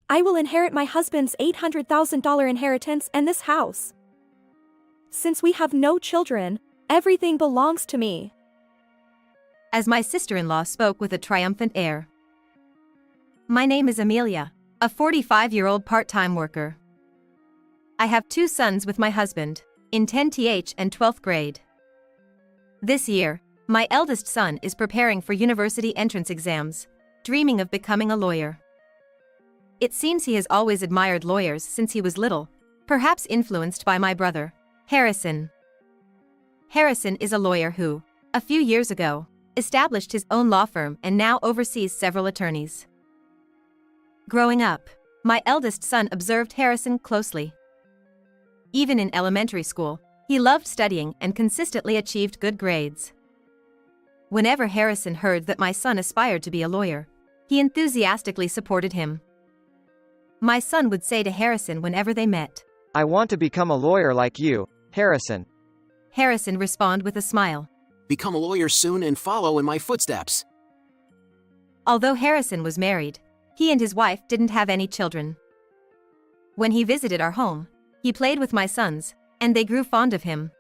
I will inherit my husband's $800,000 inheritance and this house. Since we have no children, everything belongs to me. As my sister-in-law spoke with a triumphant air. My name is Amelia, a 45-year-old part-time worker. I have 2 sons with my husband, in 10th and 12th grade. This year, my eldest son is preparing for university entrance exams, dreaming of becoming a lawyer. It seems he has always admired lawyers since he was little, perhaps influenced by my brother, Harrison. Harrison is a lawyer who, a few years ago, established his own law firm and now oversees several attorneys. Growing up, my eldest son observed Harrison closely. Even in elementary school, he loved studying and consistently achieved good grades. Whenever Harrison heard that my son aspired to be a lawyer, he enthusiastically supported him. My son would say to Harrison whenever they met, "I want to become a lawyer like you, Harrison." Harrison respond with a smile. "Become a lawyer soon and follow in my footsteps." Although Harrison was married, he and his wife didn't have any children. When he visited our home, he played with my sons, and they grew fond of him.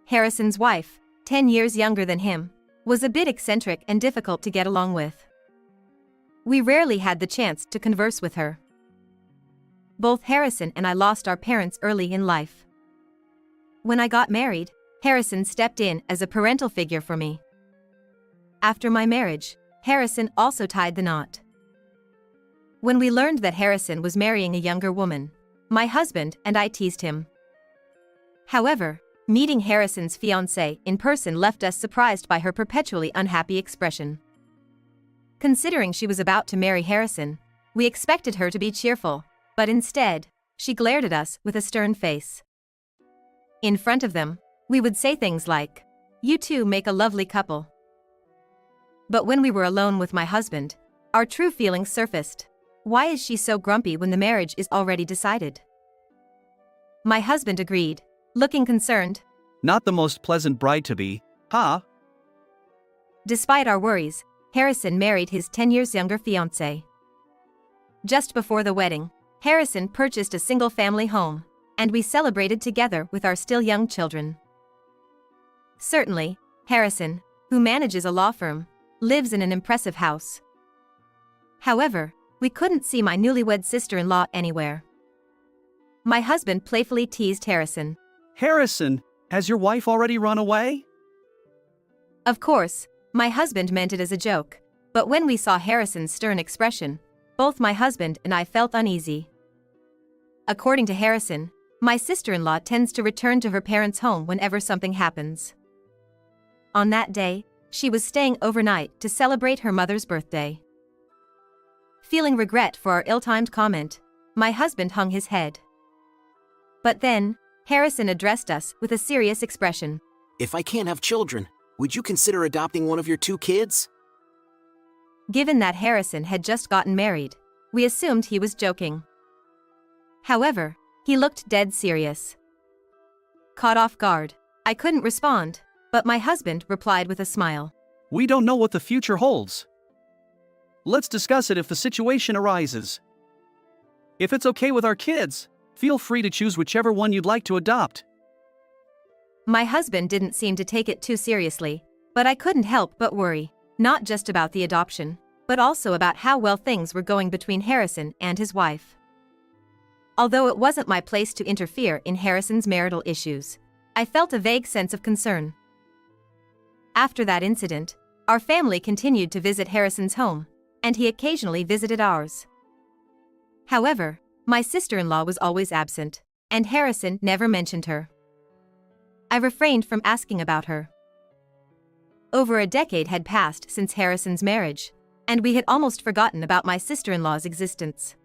Harrison's wife, 10 years younger than him, was a bit eccentric and difficult to get along with. We rarely had the chance to converse with her. Both Harrison and I lost our parents early in life. When I got married, Harrison stepped in as a parental figure for me. After my marriage, Harrison also tied the knot. When we learned that Harrison was marrying a younger woman, my husband and I teased him. However, meeting Harrison's fiancée in person left us surprised by her perpetually unhappy expression. Considering she was about to marry Harrison, we expected her to be cheerful, but instead, she glared at us with a stern face. In front of them, we would say things like, "You two make a lovely couple." But when we were alone with my husband, our true feelings surfaced. Why is she so grumpy when the marriage is already decided? My husband agreed, looking concerned. Not the most pleasant bride-to-be, huh? Despite our worries, Harrison married his 10 years younger fiancée. Just before the wedding, Harrison purchased a single-family home, and we celebrated together with our still young children. Certainly, Harrison, who manages a law firm, lives in an impressive house. However, we couldn't see my newlywed sister-in-law anywhere. My husband playfully teased Harrison. Harrison, has your wife already run away? Of course, my husband meant it as a joke, but when we saw Harrison's stern expression, both my husband and I felt uneasy. According to Harrison, my sister-in-law tends to return to her parents' home whenever something happens. On that day, she was staying overnight to celebrate her mother's birthday. Feeling regret for our ill-timed comment, my husband hung his head. But then, Harrison addressed us with a serious expression. "If I can't have children, would you consider adopting one of your 2 kids?" Given that Harrison had just gotten married, we assumed he was joking. However, he looked dead serious. Caught off guard, I couldn't respond, but my husband replied with a smile. We don't know what the future holds. Let's discuss it if the situation arises. If it's okay with our kids, feel free to choose whichever one you'd like to adopt. My husband didn't seem to take it too seriously, but I couldn't help but worry, not just about the adoption, but also about how well things were going between Harrison and his wife. Although it wasn't my place to interfere in Harrison's marital issues, I felt a vague sense of concern. After that incident, our family continued to visit Harrison's home, and he occasionally visited ours. However, my sister-in-law was always absent, and Harrison never mentioned her. I refrained from asking about her. Over a decade had passed since Harrison's marriage, and we had almost forgotten about my sister-in-law's existence.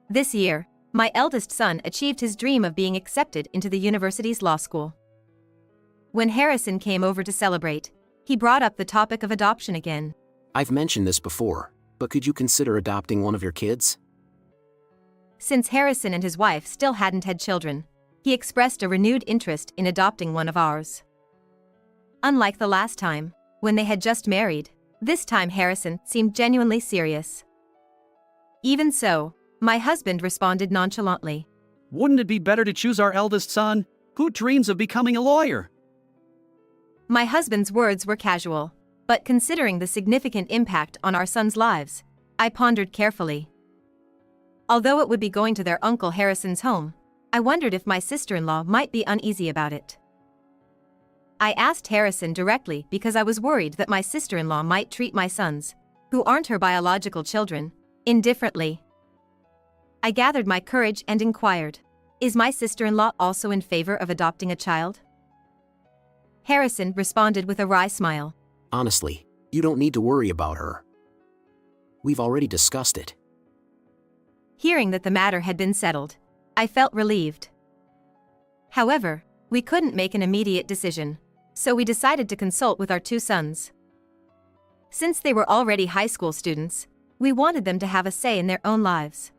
This year, my eldest son achieved his dream of being accepted into the university's law school. When Harrison came over to celebrate, he brought up the topic of adoption again. "I've mentioned this before, but could you consider adopting one of your kids?" Since Harrison and his wife still hadn't had children, he expressed a renewed interest in adopting one of ours. Unlike the last time, when they had just married, this time Harrison seemed genuinely serious. Even so, my husband responded nonchalantly. Wouldn't it be better to choose our eldest son, who dreams of becoming a lawyer? My husband's words were casual, but considering the significant impact on our sons' lives, I pondered carefully. Although it would be going to their Uncle Harrison's home, I wondered if my sister-in-law might be uneasy about it. I asked Harrison directly because I was worried that my sister-in-law might treat my sons, who aren't her biological children, indifferently. I gathered my courage and inquired, "Is my sister-in-law also in favor of adopting a child?" Harrison responded with a wry smile. Honestly, you don't need to worry about her. We've already discussed it. Hearing that the matter had been settled, I felt relieved. However, we couldn't make an immediate decision, so we decided to consult with our two sons. Since they were already high school students, we wanted them to have a say in their own lives.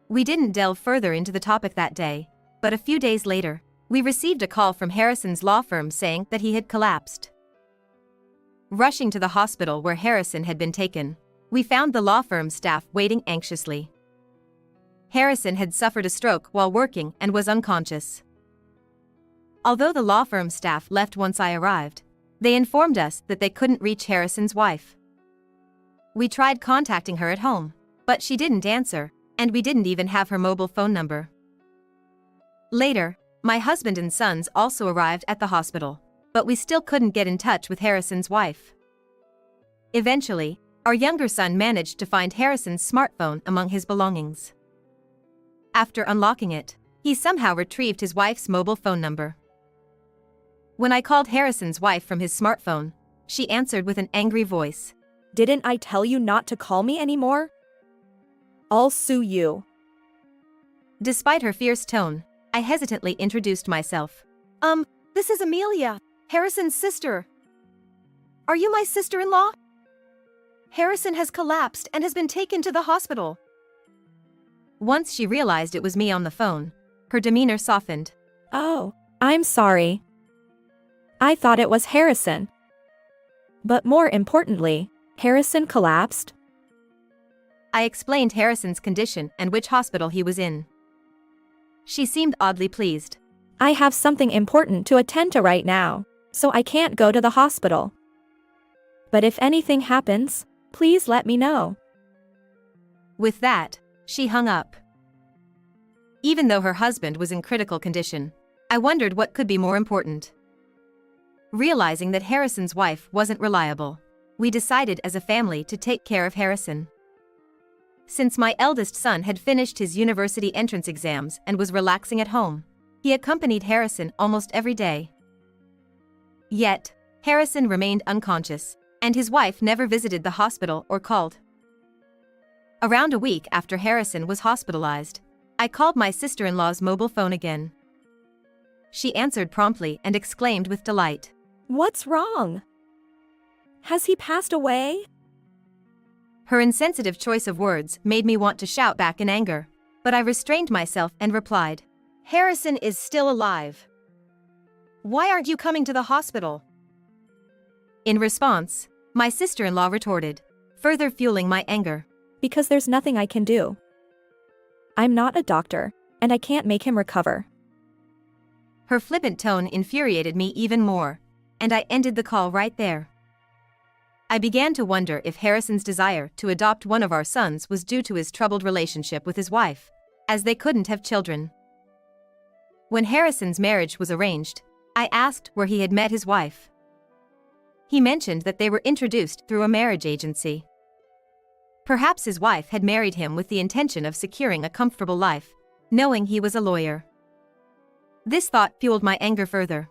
We didn't delve further into the topic that day, but a few days later, we received a call from Harrison's law firm saying that he had collapsed. Rushing to the hospital where Harrison had been taken, we found the law firm staff waiting anxiously. Harrison had suffered a stroke while working and was unconscious. Although the law firm staff left once I arrived, they informed us that they couldn't reach Harrison's wife. We tried contacting her at home, but she didn't answer, and we didn't even have her mobile phone number. Later, my husband and sons also arrived at the hospital, but we still couldn't get in touch with Harrison's wife. Eventually, our younger son managed to find Harrison's smartphone among his belongings. After unlocking it, he somehow retrieved his wife's mobile phone number. When I called Harrison's wife from his smartphone, she answered with an angry voice. Didn't I tell you not to call me anymore? I'll sue you. Despite her fierce tone, I hesitantly introduced myself. This is Amelia, Harrison's sister. Are you my sister-in-law? Harrison has collapsed and has been taken to the hospital. Once she realized it was me on the phone, her demeanor softened. Oh, I'm sorry. I thought it was Harrison. But more importantly, Harrison collapsed? I explained Harrison's condition and which hospital he was in. She seemed oddly pleased. I have something important to attend to right now, so I can't go to the hospital. But if anything happens, please let me know. With that, she hung up. Even though her husband was in critical condition, I wondered what could be more important. Realizing that Harrison's wife wasn't reliable, we decided as a family to take care of Harrison. Since my eldest son had finished his university entrance exams and was relaxing at home, he accompanied Harrison almost every day. Yet, Harrison remained unconscious, and his wife never visited the hospital or called. Around a week after Harrison was hospitalized, I called my sister-in-law's mobile phone again. She answered promptly and exclaimed with delight. What's wrong? Has he passed away? Her insensitive choice of words made me want to shout back in anger, but I restrained myself and replied, Harrison is still alive. Why aren't you coming to the hospital? In response, my sister-in-law retorted, further fueling my anger. Because there's nothing I can do. I'm not a doctor, and I can't make him recover. Her flippant tone infuriated me even more, and I ended the call right there. I began to wonder if Harrison's desire to adopt one of our sons was due to his troubled relationship with his wife, as they couldn't have children. When Harrison's marriage was arranged, I asked where he had met his wife. He mentioned that they were introduced through a marriage agency. Perhaps his wife had married him with the intention of securing a comfortable life, knowing he was a lawyer. This thought fueled my anger further.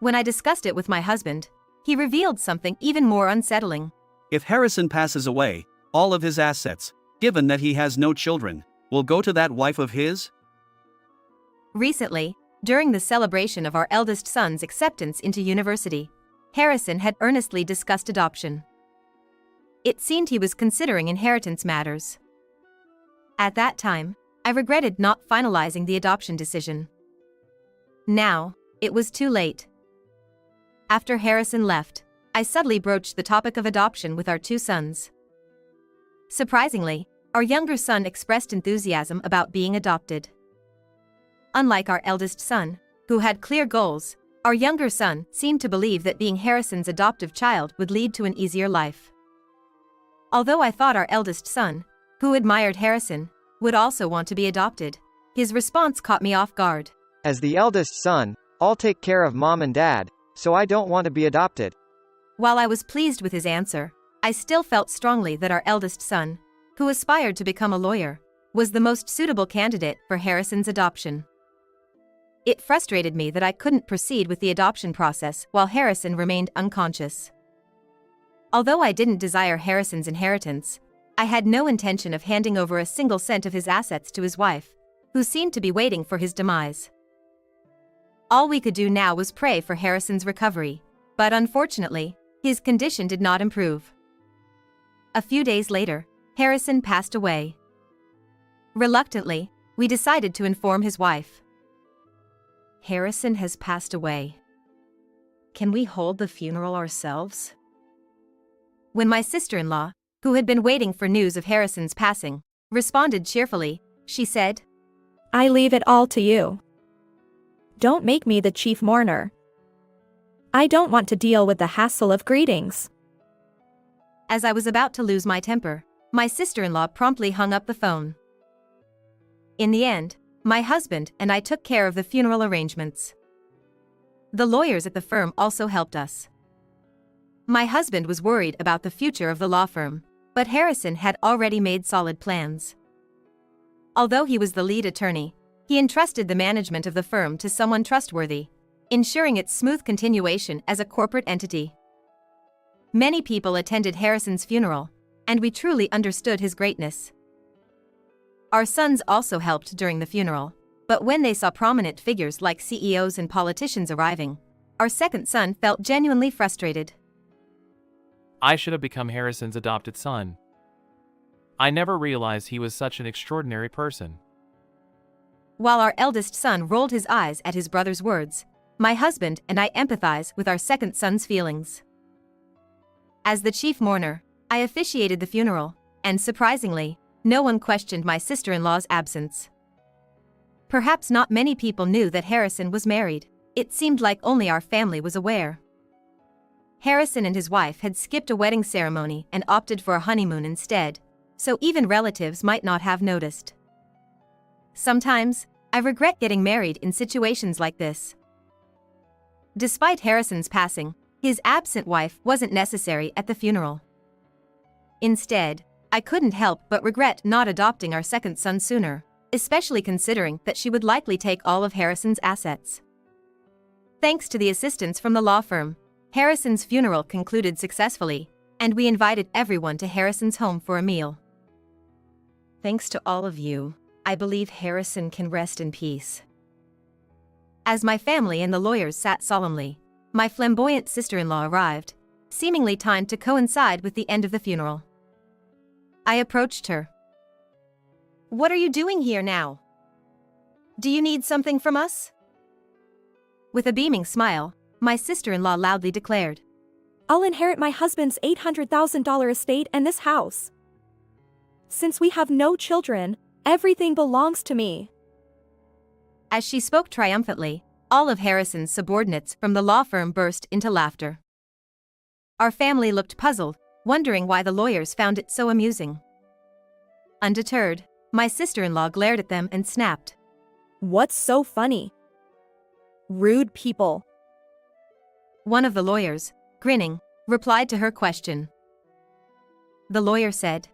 When I discussed it with my husband, he revealed something even more unsettling. If Harrison passes away, all of his assets, given that he has no children, will go to that wife of his? Recently, during the celebration of our eldest son's acceptance into university, Harrison had earnestly discussed adoption. It seemed he was considering inheritance matters. At that time, I regretted not finalizing the adoption decision. Now, it was too late. After Harrison left, I subtly broached the topic of adoption with our two sons. Surprisingly, our younger son expressed enthusiasm about being adopted. Unlike our eldest son, who had clear goals, our younger son seemed to believe that being Harrison's adoptive child would lead to an easier life. Although I thought our eldest son, who admired Harrison, would also want to be adopted, his response caught me off guard. As the eldest son, I'll take care of mom and dad, so I don't want to be adopted. While I was pleased with his answer, I still felt strongly that our eldest son, who aspired to become a lawyer, was the most suitable candidate for Harrison's adoption. It frustrated me that I couldn't proceed with the adoption process while Harrison remained unconscious. Although I didn't desire Harrison's inheritance, I had no intention of handing over a single cent of his assets to his wife, who seemed to be waiting for his demise. All we could do now was pray for Harrison's recovery, but unfortunately, his condition did not improve. A few days later, Harrison passed away. Reluctantly, we decided to inform his wife. Harrison has passed away. Can we hold the funeral ourselves? When my sister-in-law, who had been waiting for news of Harrison's passing, responded cheerfully, she said, I leave it all to you. Don't make me the chief mourner. I don't want to deal with the hassle of greetings. As I was about to lose my temper, my sister-in-law promptly hung up the phone. In the end, my husband and I took care of the funeral arrangements. The lawyers at the firm also helped us. My husband was worried about the future of the law firm, but Harrison had already made solid plans. Although he was the lead attorney, he entrusted the management of the firm to someone trustworthy, ensuring its smooth continuation as a corporate entity. Many people attended Harrison's funeral, and we truly understood his greatness. Our sons also helped during the funeral, but when they saw prominent figures like CEOs and politicians arriving, our second son felt genuinely frustrated. I should have become Harrison's adopted son. I never realized he was such an extraordinary person. While our eldest son rolled his eyes at his brother's words, my husband and I empathize with our second son's feelings. As the chief mourner, I officiated the funeral, and surprisingly, no one questioned my sister-in-law's absence. Perhaps not many people knew that Harrison was married. It seemed like only our family was aware. Harrison and his wife had skipped a wedding ceremony and opted for a honeymoon instead, so even relatives might not have noticed. Sometimes, I regret getting married in situations like this. Despite Harrison's passing, his absent wife wasn't necessary at the funeral. Instead, I couldn't help but regret not adopting our second son sooner, especially considering that she would likely take all of Harrison's assets. Thanks to the assistance from the law firm, Harrison's funeral concluded successfully, and we invited everyone to Harrison's home for a meal. Thanks to all of you, I believe Harrison can rest in peace. As my family and the lawyers sat solemnly, my flamboyant sister-in-law arrived, seemingly timed to coincide with the end of the funeral. I approached her. What are you doing here now? Do you need something from us? With a beaming smile, my sister-in-law loudly declared, I'll inherit my husband's $800,000 estate and this house. Since we have no children, everything belongs to me. As she spoke triumphantly, all of Harrison's subordinates from the law firm burst into laughter. Our family looked puzzled, wondering why the lawyers found it so amusing. Undeterred, my sister-in-law glared at them and snapped, What's so funny? Rude people. One of the lawyers, grinning, replied to her question. The lawyer said,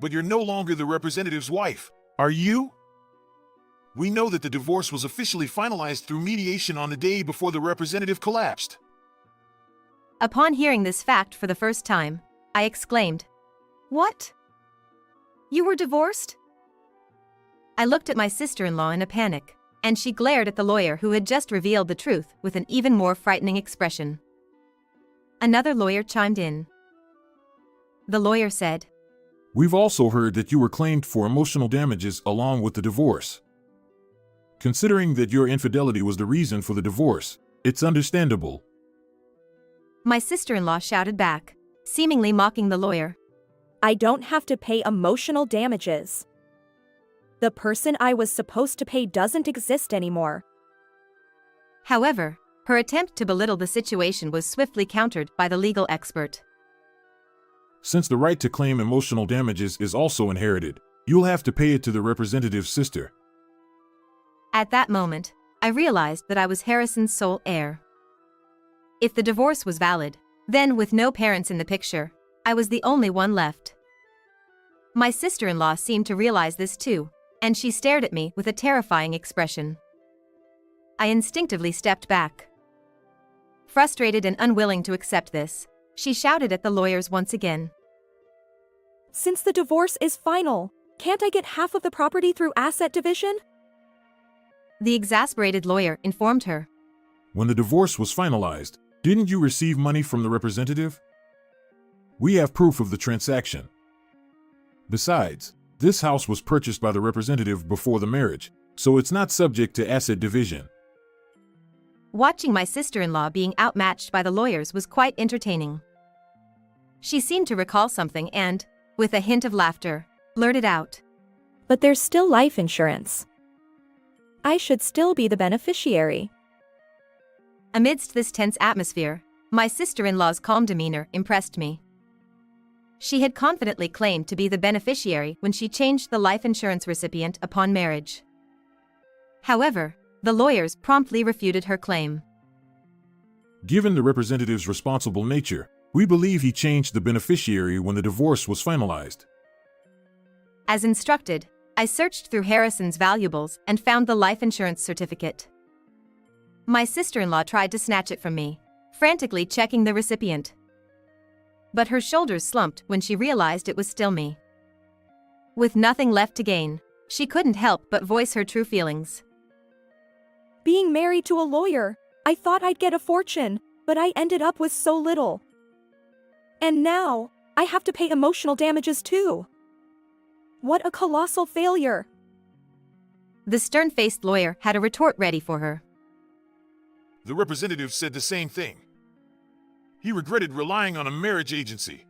But you're no longer the representative's wife, are you? We know that the divorce was officially finalized through mediation on the day before the representative collapsed. Upon hearing this fact for the first time, I exclaimed, What? You were divorced? I looked at my sister-in-law in a panic, and she glared at the lawyer who had just revealed the truth with an even more frightening expression. Another lawyer chimed in. The lawyer said, We've also heard that you were claimed for emotional damages along with the divorce. Considering that your infidelity was the reason for the divorce, it's understandable. My sister-in-law shouted back, seemingly mocking the lawyer. I don't have to pay emotional damages. The person I was supposed to pay doesn't exist anymore. However, her attempt to belittle the situation was swiftly countered by the legal expert. Since the right to claim emotional damages is also inherited, you'll have to pay it to the representative's sister. At that moment, I realized that I was Harrison's sole heir. If the divorce was valid, then with no parents in the picture, I was the only one left. My sister-in-law seemed to realize this too, and she stared at me with a terrifying expression. I instinctively stepped back. Frustrated and unwilling to accept this, she shouted at the lawyers once again. Since the divorce is final, can't I get half of the property through asset division? The exasperated lawyer informed her. When the divorce was finalized, didn't you receive money from the representative? We have proof of the transaction. Besides, this house was purchased by the representative before the marriage, so it's not subject to asset division. Watching my sister-in-law being outmatched by the lawyers was quite entertaining. She seemed to recall something and, with a hint of laughter, blurted out. But there's still life insurance. I should still be the beneficiary. Amidst this tense atmosphere, my sister-in-law's calm demeanor impressed me. She had confidently claimed to be the beneficiary when she changed the life insurance recipient upon marriage. However, the lawyers promptly refuted her claim. Given the representative's responsible nature, we believe he changed the beneficiary when the divorce was finalized. As instructed, I searched through Harrison's valuables and found the life insurance certificate. My sister-in-law tried to snatch it from me, frantically checking the recipient. But her shoulders slumped when she realized it was still me. With nothing left to gain, she couldn't help but voice her true feelings. Being married to a lawyer, I thought I'd get a fortune, but I ended up with so little. And now, I have to pay emotional damages too. What a colossal failure! The stern-faced lawyer had a retort ready for her. The representative said the same thing. He regretted relying on a marriage agency.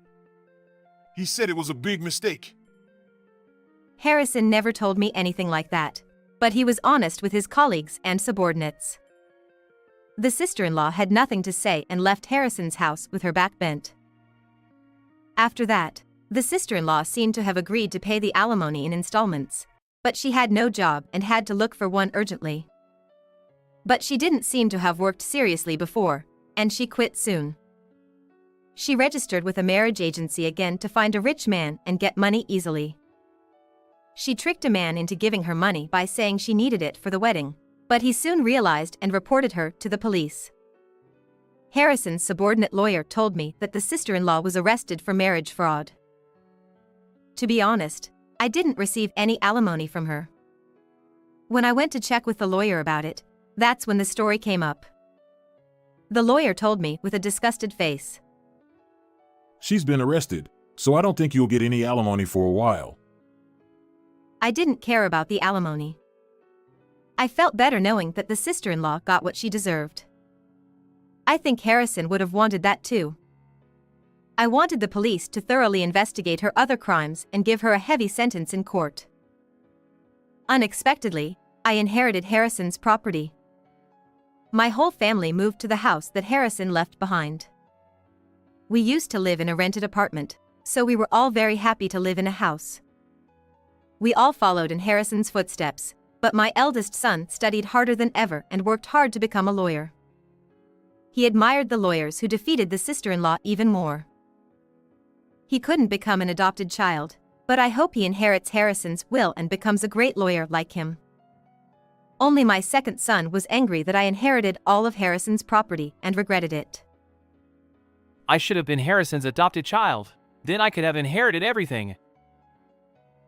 He said it was a big mistake. Harrison never told me anything like that, but he was honest with his colleagues and subordinates. The sister-in-law had nothing to say and left Harrison's house with her back bent. After that, the sister-in-law seemed to have agreed to pay the alimony in installments, but she had no job and had to look for one urgently. But she didn't seem to have worked seriously before, and she quit soon. She registered with a marriage agency again to find a rich man and get money easily. She tricked a man into giving her money by saying she needed it for the wedding, but he soon realized and reported her to the police. Harrison's subordinate lawyer told me that the sister-in-law was arrested for marriage fraud. To be honest, I didn't receive any alimony from her. When I went to check with the lawyer about it, that's when the story came up. The lawyer told me with a disgusted face. She's been arrested, so I don't think you'll get any alimony for a while. I didn't care about the alimony. I felt better knowing that the sister-in-law got what she deserved. I think Harrison would have wanted that too. I wanted the police to thoroughly investigate her other crimes and give her a heavy sentence in court. Unexpectedly, I inherited Harrison's property. My whole family moved to the house that Harrison left behind. We used to live in a rented apartment, so we were all very happy to live in a house. We all followed in Harrison's footsteps, but my eldest son studied harder than ever and worked hard to become a lawyer. He admired the lawyers who defeated the sister-in-law even more. He couldn't become an adopted child, but I hope he inherits Harrison's will and becomes a great lawyer like him. Only my second son was angry that I inherited all of Harrison's property and regretted it. I should have been Harrison's adopted child. Then I could have inherited everything.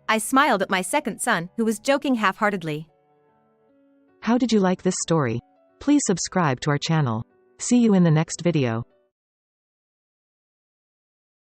I smiled at my second son, who was joking half-heartedly. How did you like this story? Please subscribe to our channel. See you in the next video.